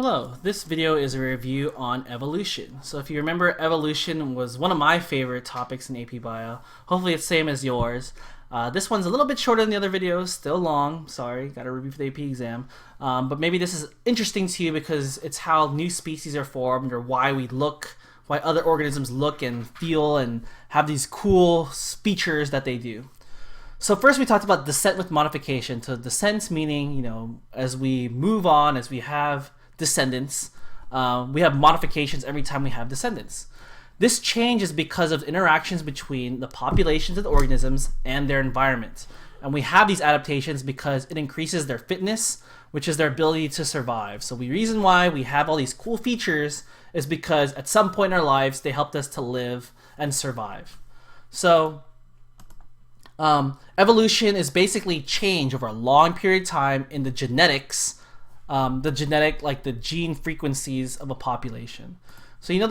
Hello, this video is a review on evolution. So if you remember, evolution was one of my favorite topics in AP Bio. Hopefully it's same as yours. This one's a little bit shorter than the other videos, still long, sorry, got to review for the AP exam. But maybe this is interesting to you because it's how new species are formed or why other organisms look and feel and have these cool features that they do. So first we talked about descent with modification. So descent meaning, as we move on, as we have descendants, we have modifications every time we have descendants. This change is because of interactions between the populations of the organisms and their environment. And we have these adaptations because it increases their fitness, which is their ability to survive. So the reason why we have all these cool features is because at some point in our lives, they helped us to live and survive. So evolution is basically change over a long period of time in the genetics, the gene frequencies of a population. So you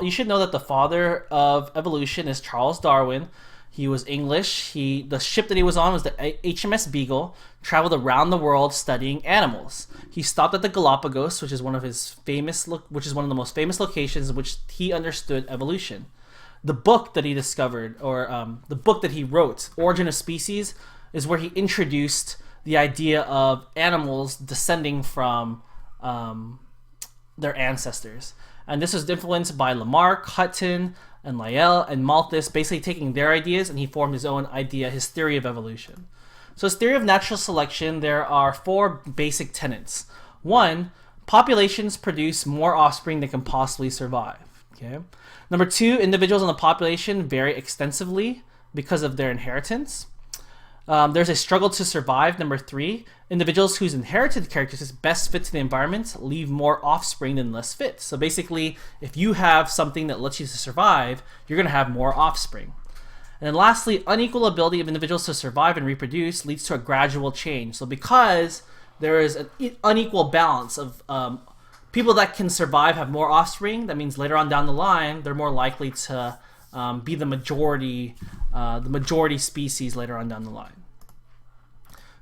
should know that the father of evolution is Charles Darwin. He was English. The ship that he was on was the HMS Beagle. Traveled around the world studying animals. He stopped at the Galapagos, which is one of the most famous locations in which he understood evolution. The book that he discovered, or the book that he wrote, Origin of Species, is where he introduced the idea of animals descending from their ancestors. And this was influenced by Lamarck, Hutton, and Lyell, and Malthus, basically taking their ideas, and he formed his own idea, his theory of evolution. So his theory of natural selection, there are four basic tenets. One, populations produce more offspring than can possibly survive. Okay. Number two, individuals in the population vary extensively because of their inheritance. There's a struggle to survive. Number three, individuals whose inherited characteristics best fit to the environment leave more offspring than less fit. So basically, if you have something that lets you to survive, you're going to have more offspring. And then lastly, unequal ability of individuals to survive and reproduce leads to a gradual change. So because there is an unequal balance of people that can survive have more offspring, that means later on down the line, they're more likely to be the majority species later on down the line.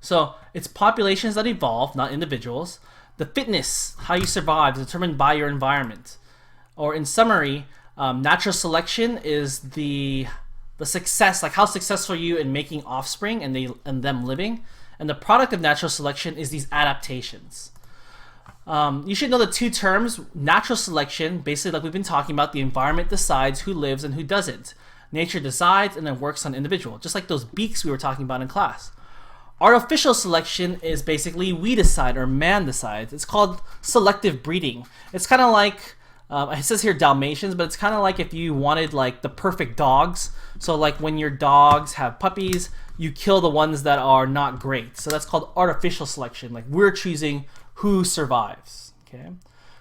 So it's populations that evolve, not individuals. The fitness, how you survive, is determined by your environment. Or in summary, natural selection is the success, like how successful are you in making offspring and them living. And the product of natural selection is these adaptations. You should know the two terms. Natural selection, basically like we've been talking about, the environment decides who lives and who doesn't. Nature decides and then works on individual, just like those beaks we were talking about in class. Artificial selection is basically we decide or man decides. It's called selective breeding. It's kind of like, it says here Dalmatians, but it's kind of like if you wanted like the perfect dogs. So like when your dogs have puppies, you kill the ones that are not great. So that's called artificial selection. Like we're choosing who survives. Okay,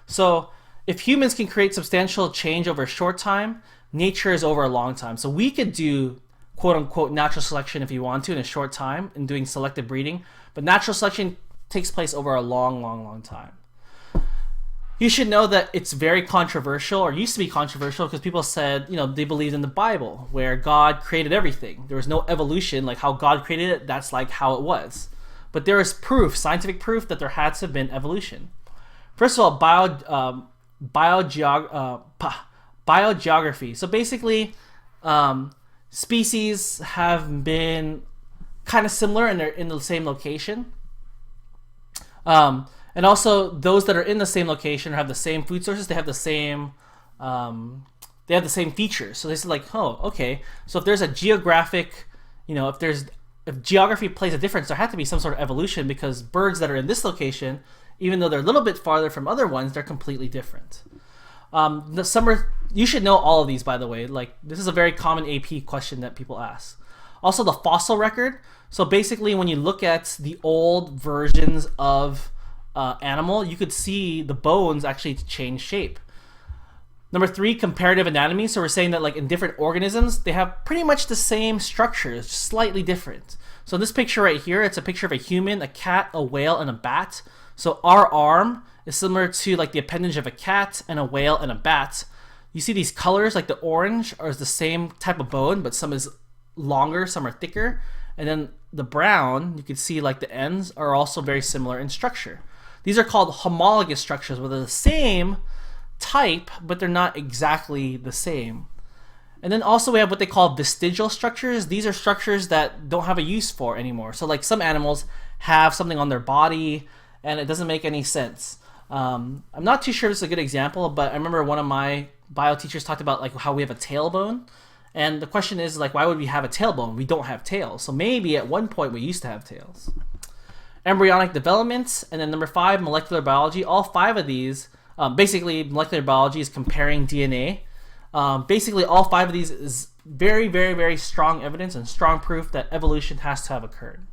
so if humans can create substantial change over a short time, nature is over a long time. So we could do quote unquote natural selection if you want to in a short time in doing selective breeding, but natural selection takes place over a long time. You should know that it's very controversial, or used to be controversial, because people said, they believed in the Bible where God created everything. There was no evolution, like how God created it, that's like how it was. But there is proof, scientific proof, that there had to have been evolution. First of all, biogeography. So basically, species have been kind of similar and they're in the same location. And also, those that are in the same location or have the same food sources, they have the same features. So they say like, oh, okay. So if there's a geographic, if geography plays a difference, there had to be some sort of evolution, because birds that are in this location, even though they're a little bit farther from other ones, they're completely different. You should know all of these, by the way. Like, this is a very common AP question that people ask. Also, the fossil record. So basically, when you look at the old versions of animal, you could see the bones actually change shape. Number three, comparative anatomy. So we're saying that like in different organisms, they have pretty much the same structures, just slightly different. So this picture right here, it's a picture of a human, a cat, a whale, and a bat. So our arm is similar to like the appendage of a cat and a whale and a bat. You see these colors, like the orange is the same type of bone, but some is longer, some are thicker. And then the brown, you can see like the ends are also very similar in structure. These are called homologous structures, where they're the same type, but they're not exactly the same. And then also we have what they call vestigial structures. These are structures that don't have a use for anymore. So like some animals have something on their body and it doesn't make any sense. I'm not too sure if this is a good example, but I remember one of my bio teachers talked about like how we have a tailbone. And the question is like, why would we have a tailbone? We don't have tails. So maybe at one point we used to have tails. Embryonic development, and then number 5, molecular biology. All 5 of these, basically molecular biology is comparing DNA. Basically all 5 of these is very, very, very strong evidence and strong proof that evolution has to have occurred.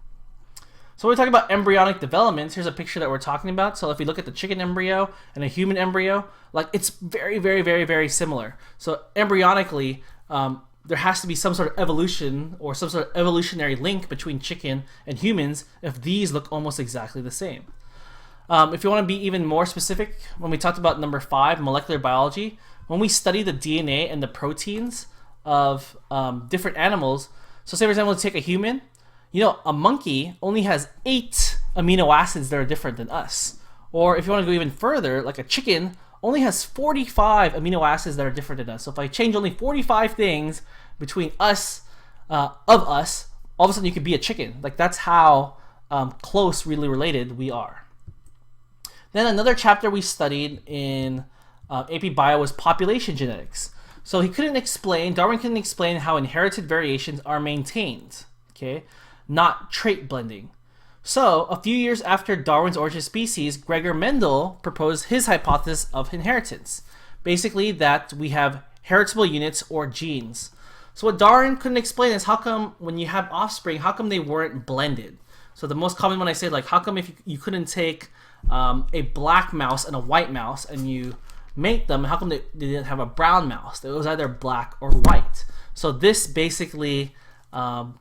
So when we talk about embryonic development, here's a picture that we're talking about. So if we look at the chicken embryo and a human embryo, like it's very, very, very, very similar. So embryonically, there has to be some sort of evolution or some sort of evolutionary link between chicken and humans if these look almost exactly the same. If you want to be even more specific, when we talked about number 5, molecular biology, when we study the DNA and the proteins of different animals, so say for example, let's take a human, you know, a monkey only has 8 amino acids that are different than us. Or if you want to go even further, like a chicken only has 45 amino acids that are different than us. So if I change only 45 things between us, all of a sudden you could be a chicken. Like that's how close, really related we are. Then another chapter we studied in AP Bio was population genetics. So Darwin couldn't explain how inherited variations are maintained, okay, not trait blending. So a few years after Darwin's Origin of Species, Gregor Mendel proposed his hypothesis of inheritance. Basically that we have heritable units or genes. So what Darwin couldn't explain is how come when you have offspring, how come they weren't blended? So the most common one I say, like how come if you couldn't take a black mouse and a white mouse and you mate them, how come they didn't have a brown mouse? It was either black or white. So this basically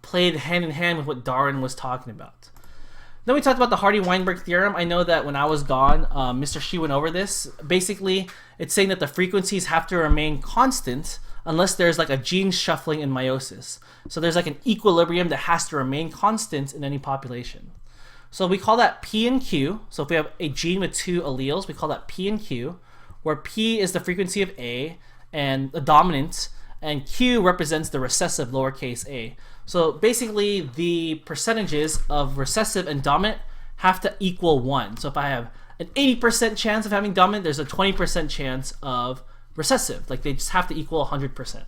played hand in hand with what Darwin was talking about. Then we talked about the Hardy-Weinberg theorem. I know that when I was gone, Mr. Shi went over this. Basically, it's saying that the frequencies have to remain constant unless there's like a gene shuffling in meiosis. So there's like an equilibrium that has to remain constant in any population. So we call that P and Q. So if we have a gene with 2 alleles, we call that P and Q, where P is the frequency of A and the dominant, and Q represents the recessive, lowercase a. So basically the percentages of recessive and dominant have to equal 1. So if I have an 80% chance of having dominant, there's a 20% chance of recessive. Like they just have to equal 100%.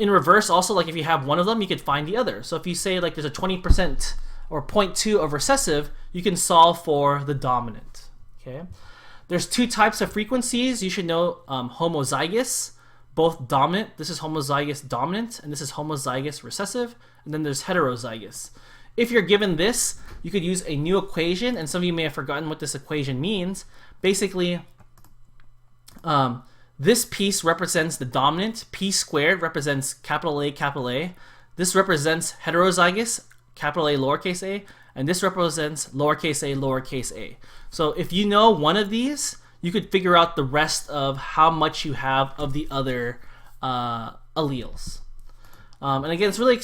In reverse also, like if you have one of them, you could find the other. So if you say like there's a 20% or 0.2 of recessive, you can solve for the dominant. Okay. There's 2 types of frequencies. You should know homozygous, both dominant. This is homozygous dominant, and this is homozygous recessive. And then there's heterozygous. If you're given this, you could use a new equation, and some of you may have forgotten what this equation means. Basically, this piece represents the dominant. P squared represents capital A, capital A. This represents heterozygous, capital A, lowercase a. And this represents lowercase a, lowercase a. So if you know one of these, you could figure out the rest of how much you have of the other alleles. And again, it's really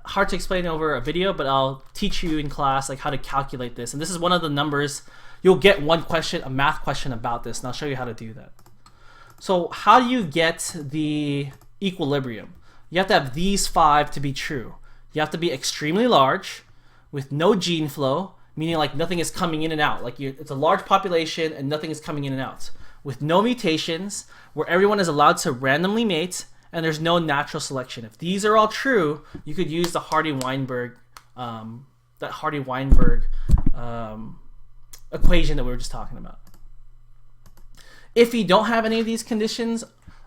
hard to explain over a video, but I'll teach you in class like how to calculate this. And this is one of the numbers. You'll get one question, a math question about this, and I'll show you how to do that. So how do you get the equilibrium? You have to have these 5 to be true. You have to be extremely large, with no gene flow, meaning like nothing is coming in and out. Like it's a large population and nothing is coming in and out. With no mutations, where everyone is allowed to randomly mate, and there's no natural selection. If these are all true, you could use the Hardy-Weinberg equation that we were just talking about. If you don't have any of these conditions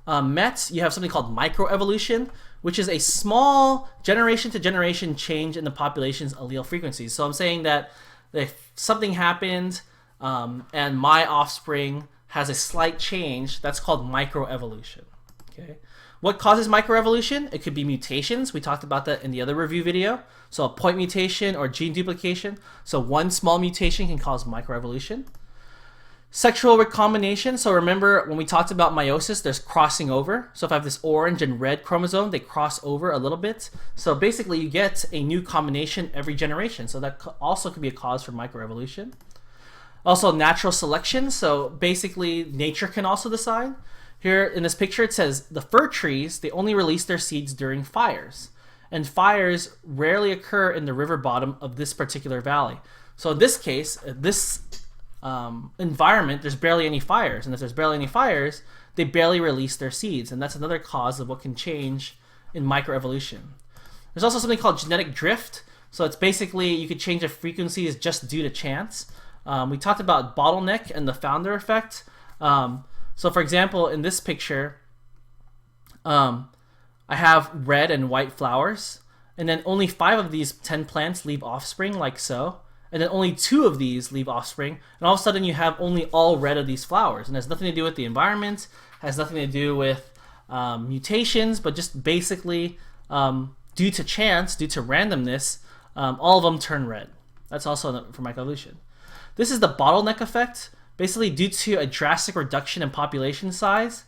met, you have something called microevolution, which is a small generation to generation change in the population's allele frequencies. So I'm saying that if something happened and my offspring has a slight change, that's called microevolution. Okay. What causes microevolution? It could be mutations. We talked about that in the other review video. So a point mutation or gene duplication. So one small mutation can cause microevolution. Sexual recombination. So remember when we talked about meiosis, there's crossing over. So if I have this orange and red chromosome, they cross over a little bit. So basically you get a new combination every generation. So that also could be a cause for microevolution. Also, natural selection. So basically, nature can also decide. Here in this picture, it says the fir trees, they only release their seeds during fires. And fires rarely occur in the river bottom of this particular valley. So in this case, this environment, there's barely any fires. And if there's barely any fires, they barely release their seeds. And that's another cause of what can change in microevolution. There's also something called genetic drift. So it's basically you could change the frequencies just due to chance. We talked about bottleneck and the founder effect. So for example, in this picture, I have red and white flowers, and then only 5 of these 10 plants leave offspring, like so. And then only 2 of these leave offspring, and all of a sudden you have only all red of these flowers. And it has nothing to do with the environment, has nothing to do with mutations, but just basically due to chance, due to randomness, all of them turn red. That's also for microevolution. This is the bottleneck effect. Basically, due to a drastic reduction in population size,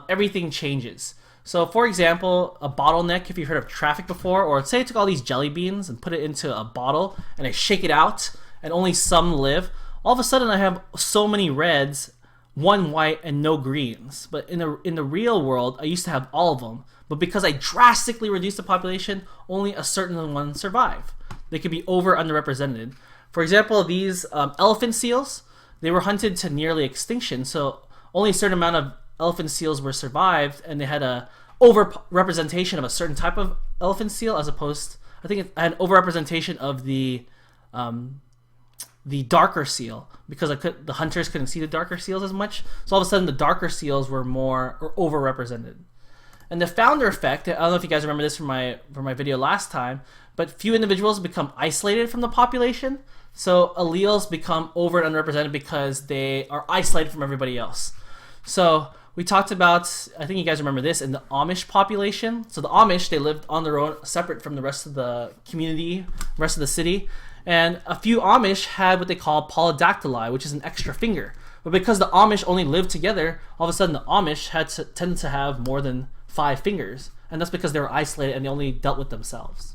everything changes. So, for example, a bottleneck, if you've heard of traffic before, or say I took all these jelly beans and put it into a bottle and I shake it out and only some live, all of a sudden I have so many reds, 1 white, and no greens. But in the real world, I used to have all of them. But because I drastically reduced the population, only a certain ones survive. They could be over underrepresented. For example, these elephant seals, they were hunted to nearly extinction, so only a certain amount of elephant seals were survived, and they had a overrepresentation of a certain type of elephant seal, as opposed, I think it had an overrepresentation of the darker seal, because the hunters couldn't see the darker seals as much. So all of a sudden, the darker seals were overrepresented. And the founder effect, I don't know if you guys remember this from my video last time, but few individuals become isolated from the population. So alleles become over and underrepresented because they are isolated from everybody else. So we talked about, I think you guys remember this, in the Amish population. So the Amish, they lived on their own, separate from the rest of the community, rest of the city. And a few Amish had what they call polydactyly, which is an extra finger. But because the Amish only lived together, all of a sudden the Amish tended to have more than 5 fingers. And that's because they were isolated and they only dealt with themselves.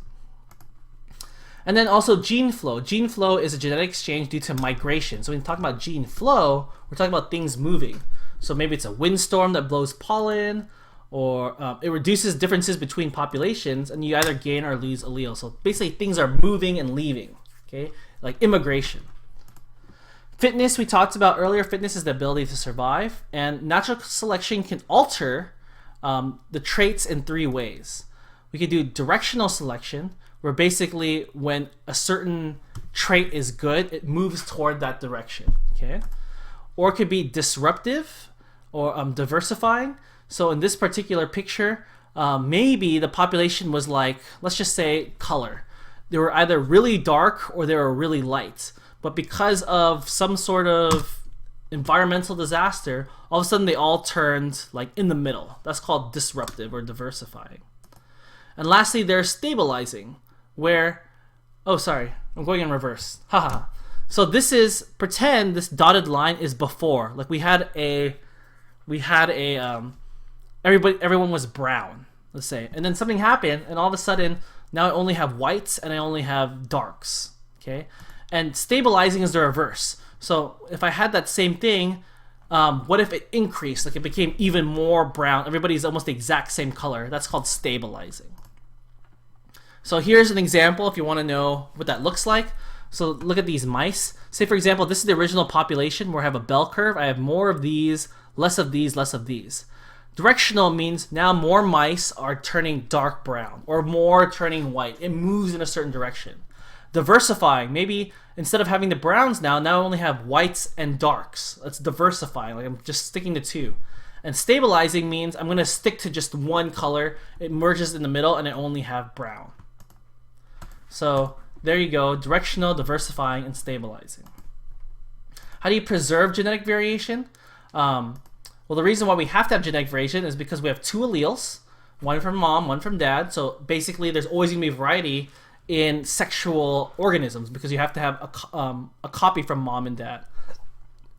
And then also gene flow. Gene flow is a genetic exchange due to migration. So when we talk about gene flow, we're talking about things moving. So maybe it's a windstorm that blows pollen, or it reduces differences between populations, and you either gain or lose alleles. So basically things are moving and leaving, okay? Like immigration. Fitness, we talked about earlier. Fitness is the ability to survive, and natural selection can alter the traits in 3 ways. We could do directional selection, where basically when a certain trait is good, it moves toward that direction, okay? Or it could be disruptive or diversifying. So in this particular picture, maybe the population was like, let's just say color. They were either really dark or they were really light. But because of some sort of environmental disaster, all of a sudden they all turned like in the middle. That's called disruptive or diversifying. And lastly, there's stabilizing, where, oh sorry, I'm going in reverse. Haha. So this is, pretend this dotted line is before. Like everyone was brown, let's say. And then something happened, and all of a sudden, now I only have whites and I only have darks, okay? And stabilizing is the reverse. So if I had that same thing, what if it increased? Like it became even more brown. Everybody's almost the exact same color. That's called stabilizing. So here's an example if you want to know what that looks like. So look at these mice. Say for example, this is the original population where I have a bell curve. I have more of these, less of these, less of these. Directional means now more mice are turning dark brown or more turning white. It moves in a certain direction. Diversifying, maybe instead of having the browns now I only have whites and darks. That's diversifying, like I'm just sticking to 2. And stabilizing means I'm going to stick to just one color. It merges in the middle and I only have brown. So there you go, directional, diversifying, and stabilizing. How do you preserve genetic variation? Well, the reason why we have to have genetic variation is because we have 2 alleles, one from mom, one from dad. So basically there's always going to be variety in sexual organisms because you have to have a copy from mom and dad.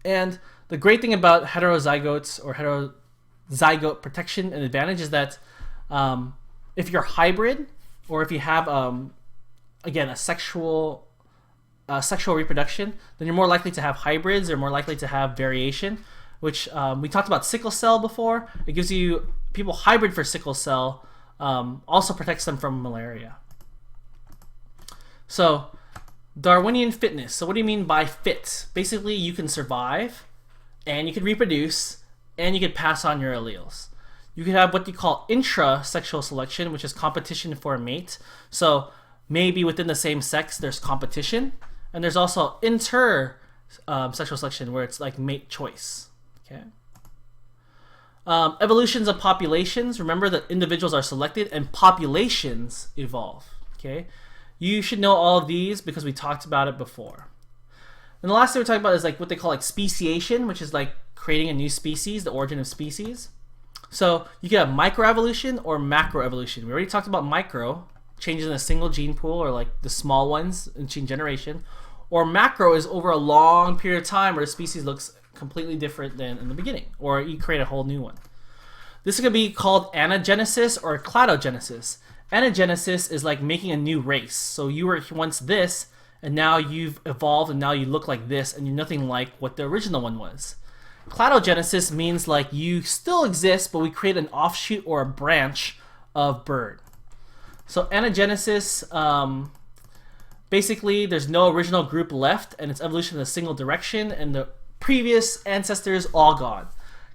And the great thing about heterozygotes or heterozygote protection and advantage is that if you're hybrid or if you have again a sexual sexual reproduction, then you're more likely to have hybrids or more likely to have variation, which we talked about sickle cell before. It gives you people hybrid for sickle cell, also protects them from malaria. So Darwinian fitness. So what do you mean by fit? Basically, you can survive and you can reproduce and you can pass on your alleles. You can have what you call intra-sexual selection, which is competition for a mate. So maybe within the same sex there's competition, and there's also inter-sexual selection where it's like mate choice. Okay. Evolutions of populations. Remember that individuals are selected and populations evolve. Okay. You should know all of these because we talked about it before. And the last thing we're talking about is like what they call like speciation, which is like creating a new species, the origin of species. So you can have microevolution or macroevolution. We already talked about micro, changes in a single gene pool, or like the small ones in gene generation. Or macro is over a long period of time where the species looks completely different than in the beginning, or you create a whole new one. This is going to be called anagenesis or cladogenesis. Anagenesis is like making a new race. So you were once this, and now you've evolved, and now you look like this, and you're nothing like what the original one was. Cladogenesis means like you still exist, but we create an offshoot or a branch of bird. So anagenesis, basically there's no original group left, and it's evolution in a single direction, and the previous ancestors all gone.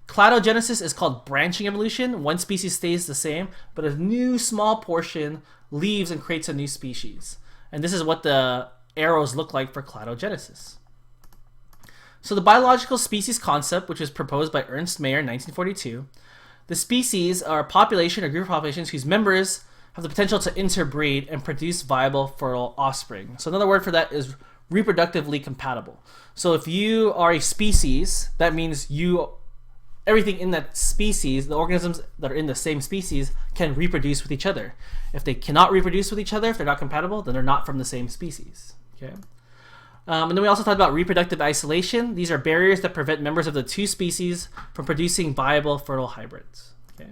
Cladogenesis is called branching evolution. One species stays the same, but a new small portion leaves and creates a new species. And this is what the arrows look like for cladogenesis. So the biological species concept, which was proposed by Ernst Mayr in 1942, the species are a population or group of populations whose members have the potential to interbreed and produce viable fertile offspring. So another word for that is reproductively compatible. So if you are a species, that means everything in that species, the organisms that are in the same species, can reproduce with each other. If they cannot reproduce with each other, if they're not compatible, then they're not from the same species. Okay. And then we also talked about reproductive isolation. These are barriers that prevent members of the two species from producing viable fertile hybrids. Okay.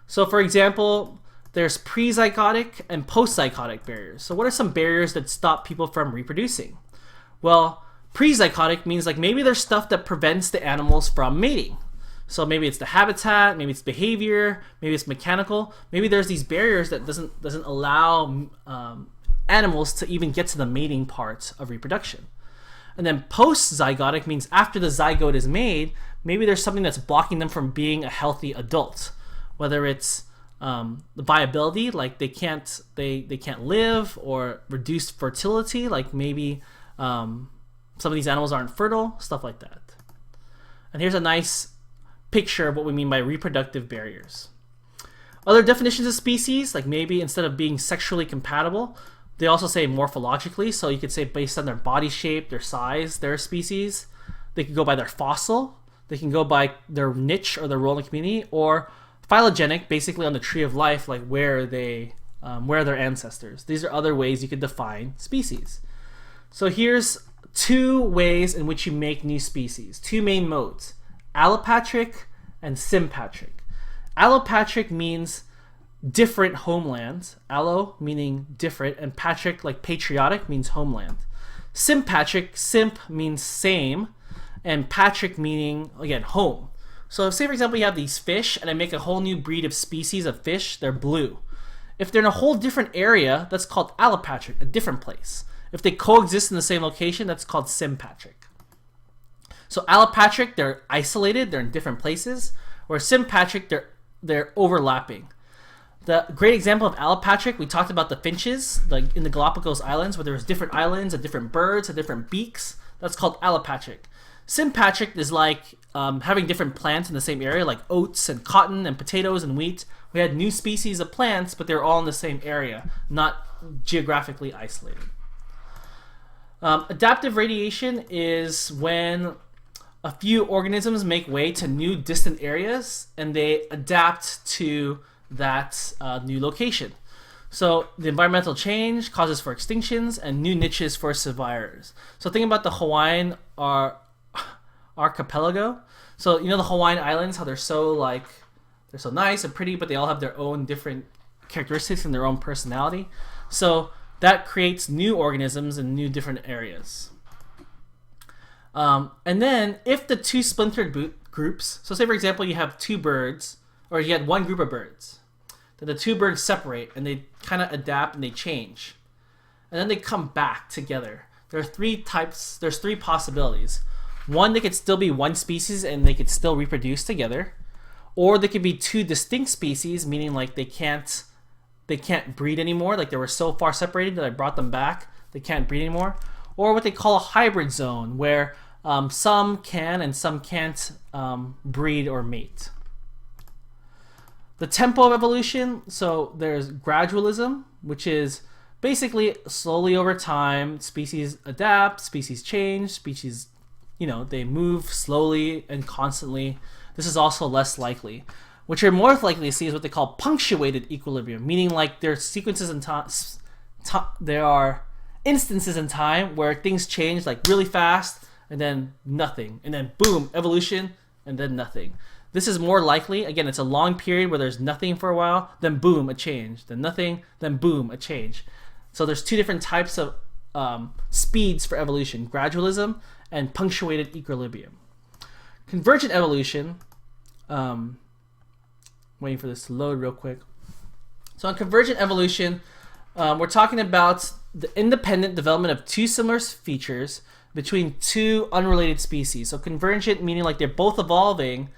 So for example, there's pre-zygotic and post-zygotic barriers. So what are some barriers that stop people from reproducing? Well, pre-zygotic means like maybe there's stuff that prevents the animals from mating. So maybe it's the habitat, maybe it's behavior, maybe it's mechanical. Maybe there's these barriers that doesn't allow animals to even get to the mating part of reproduction. And then post-zygotic means after the zygote is made, maybe there's something that's blocking them from being a healthy adult. Whether it's the viability, like they can't live, or reduced fertility, like maybe some of these animals aren't fertile, stuff like that. And here's a nice picture of what we mean by reproductive barriers. Other definitions of species, like maybe instead of being sexually compatible, they also say morphologically. So you could say based on their body shape, their size, their species. They could go by their fossil. They can go by their niche or their role in the community, or phylogenic, basically on the tree of life, like where are their ancestors. These are other ways you could define species. So here's two ways in which you make new species, two main modes: allopatric and sympatric. Allopatric means different homelands. Allo meaning different, and patric, like patriotic, means homeland. Sympatric, symp means same, and patric meaning, again, home. So say for example you have these fish, and I make a whole new breed of species of fish, they're blue. If they're in a whole different area, that's called allopatric, a different place. If they coexist in the same location, that's called sympatric. So allopatric, they're isolated, they're in different places, whereas sympatric, they're overlapping. The great example of allopatric, we talked about the finches, like in the Galapagos Islands, where there's different islands and different birds and different beaks. That's called allopatric. Sympatric is like having different plants in the same area, like oats and cotton and potatoes and wheat. We had new species of plants, but they're all in the same area, not geographically isolated. Adaptive radiation is when a few organisms make way to new distant areas and they adapt to that new location. So the environmental change causes for extinctions and new niches for survivors. So think about the Hawaiian archipelago. So you know the Hawaiian Islands, how they're so nice and pretty, but they all have their own different characteristics and their own personality. So that creates new organisms in new different areas. And then if the two splintered groups, so say for example you have two birds, or you had one group of birds, then the two birds separate and they kind of adapt and they change, and then they come back together. There are three types. There's three possibilities. One, they could still be one species and they could still reproduce together, or they could be two distinct species, meaning like they can't breed anymore. Like they were so far separated that I brought them back, they can't breed anymore. Or what they call a hybrid zone, where some can and some can't breed or mate. The tempo of evolution, so there's gradualism, which is basically slowly over time, species adapt, species change, species, they move slowly and constantly. This is also less likely. What you're more likely to see is what they call punctuated equilibrium, meaning like there are sequences in time, there are instances in time where things change like really fast and then nothing, and then boom, evolution, and then nothing. This is more likely. Again, it's a long period where there's nothing for a while, then boom, a change, then nothing, then boom, a change. So there's two different types of speeds for evolution: gradualism and punctuated equilibrium. Convergent evolution, waiting for this to load real quick. So on convergent evolution, we're talking about the independent development of two similar features between two unrelated species. So convergent meaning like they're both evolving,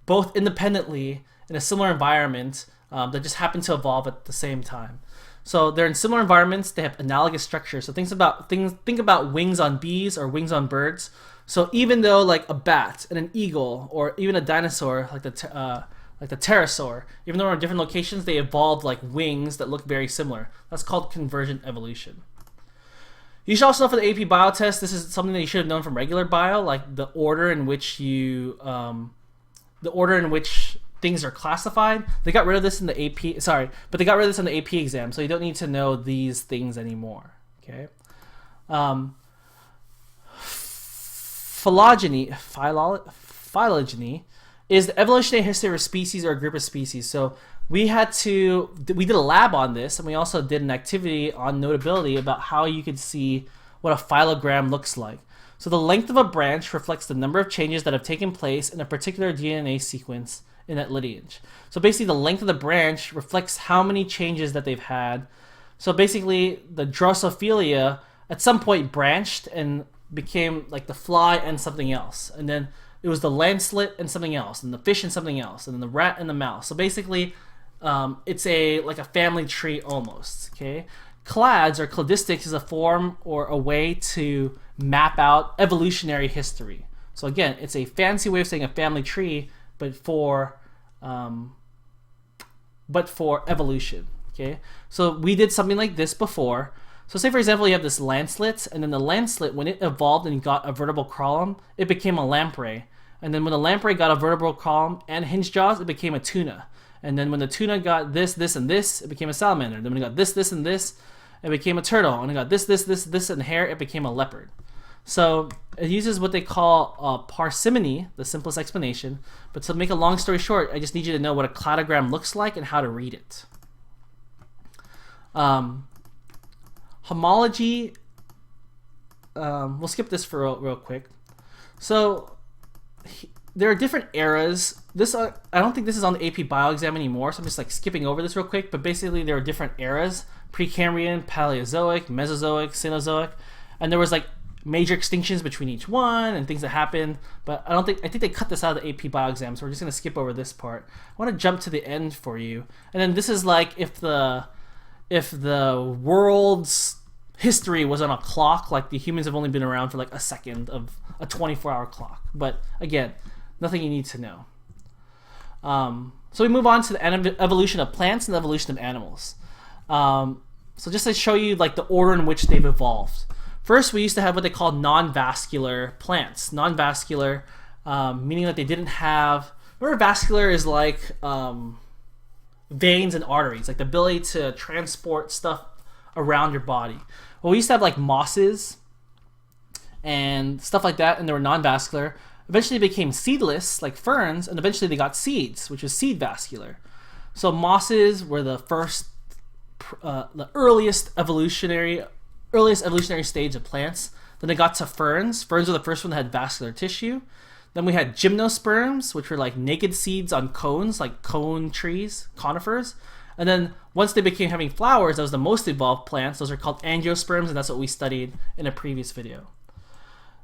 both independently in a similar environment that just happen to evolve at the same time. So they're in similar environments. They have analogous structure. So think about wings on bees or wings on birds. So even though like a bat and an eagle or even a dinosaur like the pterosaur, even though they're in different locations, they evolved like wings that look very similar. That's called convergent evolution. You should also know for the AP Bio test, this is something that you should have known from regular bio, like the order in which things are classified. They got rid of this in the AP, but they got rid of this in the AP exam, so you don't need to know these things anymore. Okay. Phylogeny is the evolutionary history of a species or a group of species. So we did a lab on this, and we also did an activity on notability about how you could see what a phylogram looks like. So the length of a branch reflects the number of changes that have taken place in a particular DNA sequence in that lineage. So basically the length of the branch reflects how many changes that they've had. So basically the Drosophila at some point branched and became like the fly and something else. And then it was the lancelet and something else, and the fish and something else, and then the rat and the mouse. So basically it's like a family tree almost. Okay. Clads or cladistics is a form or a way to map out evolutionary history. So again, it's a fancy way of saying a family tree, but for evolution. Okay, so we did something like this before. So say for example you have this lancelet, and then the lancelet, when it evolved and got a vertebral column, it became a lamprey. And then when the lamprey got a vertebral column and hinge jaws, it became a tuna. And then when the tuna got this, this, and this, it became a salamander. Then when it got this, this, and this, it became a turtle. And it got this, this, this, this, and hair, it became a leopard. So it uses what they call parsimony, the simplest explanation. But to make a long story short, I just need you to know what a cladogram looks like and how to read it. Homology, we'll skip this for real quick. So there are different eras. This I don't think this is on the AP Bio exam anymore, so I'm just like skipping over this real quick. But basically there are different eras: Precambrian, Paleozoic, Mesozoic, Cenozoic, and there was like major extinctions between each one and things that happened. But I think they cut this out of the AP Bio exam, so we're just gonna skip over this part. I want to jump to the end for you, and then this is like if the world's history was on a clock, like the humans have only been around for like a second of a 24-hour clock. But again, nothing you need to know. So we move on to the evolution of plants and the evolution of animals. So just to show you like the order in which they've evolved. First, we used to have what they call non-vascular plants. Non-vascular, meaning that they didn't have. Remember, vascular is like veins and arteries, like the ability to transport stuff around your body. Well, we used to have like mosses and stuff like that, and they were non-vascular. Eventually they became seedless, like ferns, and eventually they got seeds, which was seed vascular. So mosses were the first the earliest evolutionary stage of plants. Then they got to ferns. Ferns were the first one that had vascular tissue. Then we had gymnosperms, which were like naked seeds on cones, like cone trees, conifers. And then once they became having flowers, that was the most evolved plants. Those are called angiosperms, and that's what we studied in a previous video.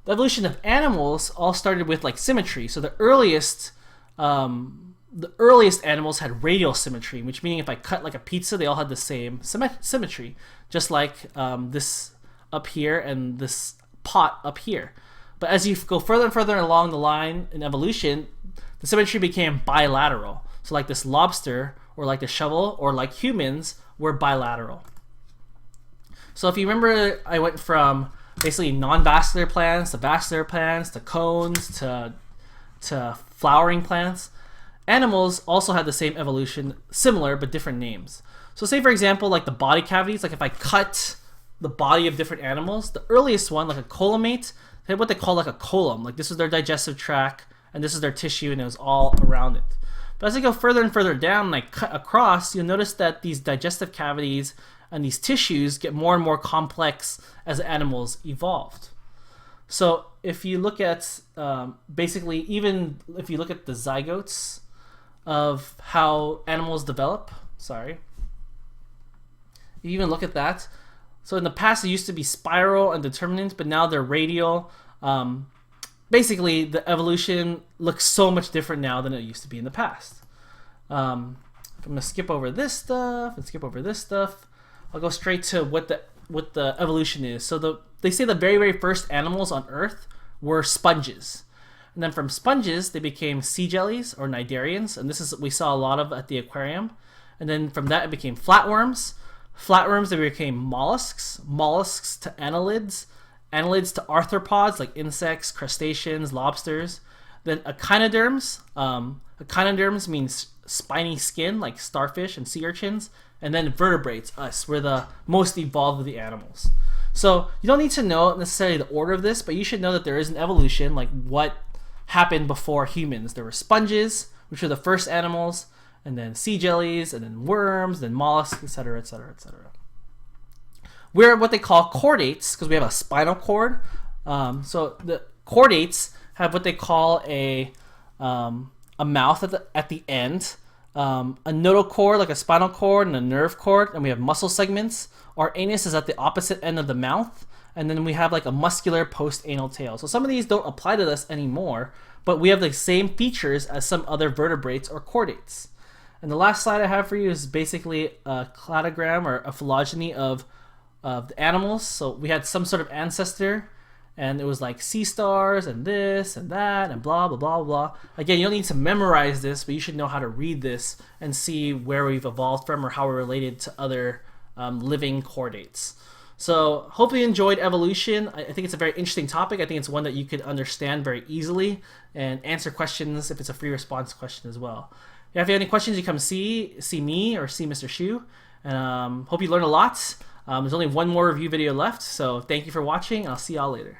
The evolution of animals all started with like symmetry. So the earliest animals had radial symmetry, which meaning if I cut like a pizza, they all had the same symmetry, just like this up here and this pot up here. But as you go further and further along the line in evolution, the symmetry became bilateral. So like this lobster, or like the shovel, or like humans were bilateral. So if you remember, I went from basically non-vascular plants to vascular plants to cones to flowering plants. Animals also had the same evolution, similar but different names. So say for example, like the body cavities, like if I cut the body of different animals, the earliest one, like a columate, they had what they call like a column. Like this is their digestive tract, and this is their tissue, and it was all around it. But as I go further and further down and I cut across, you'll notice that these digestive cavities and these tissues get more and more complex as animals evolved. So if you look at basically, even if you look at the zygotes of how animals develop, if you even look at that, so in the past it used to be spiral and determinate, but now they're radial. Basically, the evolution looks so much different now than it used to be in the past. I'm going to skip over this stuff and skip over this stuff. I'll go straight to what the evolution is. So they say the very, very first animals on Earth were sponges. And then from sponges, they became sea jellies or cnidarians. And this is what we saw a lot of at the aquarium. And then from that, it became flatworms. Flatworms, they became mollusks. Mollusks to annelids. Annelids to arthropods like insects, crustaceans, lobsters. Then echinoderms. Echinoderms means spiny skin like starfish and sea urchins. And then vertebrates, us. We're the most evolved of the animals. So you don't need to know necessarily the order of this, but you should know that there is an evolution, like what happened before humans. There were sponges, which were the first animals, and then sea jellies, and then worms, then mollusks, etc., etc., etc. We're what they call chordates because we have a spinal cord. So the chordates have what they call a mouth at the end, a nodal cord like a spinal cord, and a nerve cord, and we have muscle segments. Our anus is at the opposite end of the mouth, and then we have like a muscular post-anal tail. So some of these don't apply to us anymore, but we have the same features as some other vertebrates or chordates. And the last slide I have for you is basically a cladogram or a phylogeny of the animals. So we had some sort of ancestor, and it was like sea stars and this and that and blah blah blah blah. Again, you don't need to memorize this, but you should know how to read this and see where we've evolved from or how we're related to other living chordates. So hopefully you enjoyed evolution. I think it's a very interesting topic. I think it's one that you could understand very easily and answer questions if it's a free response question as well. If you have any questions, you come see me or see Mr. Shu. And hope you learned a lot. There's only one more review video left, so thank you for watching. I'll see y'all later.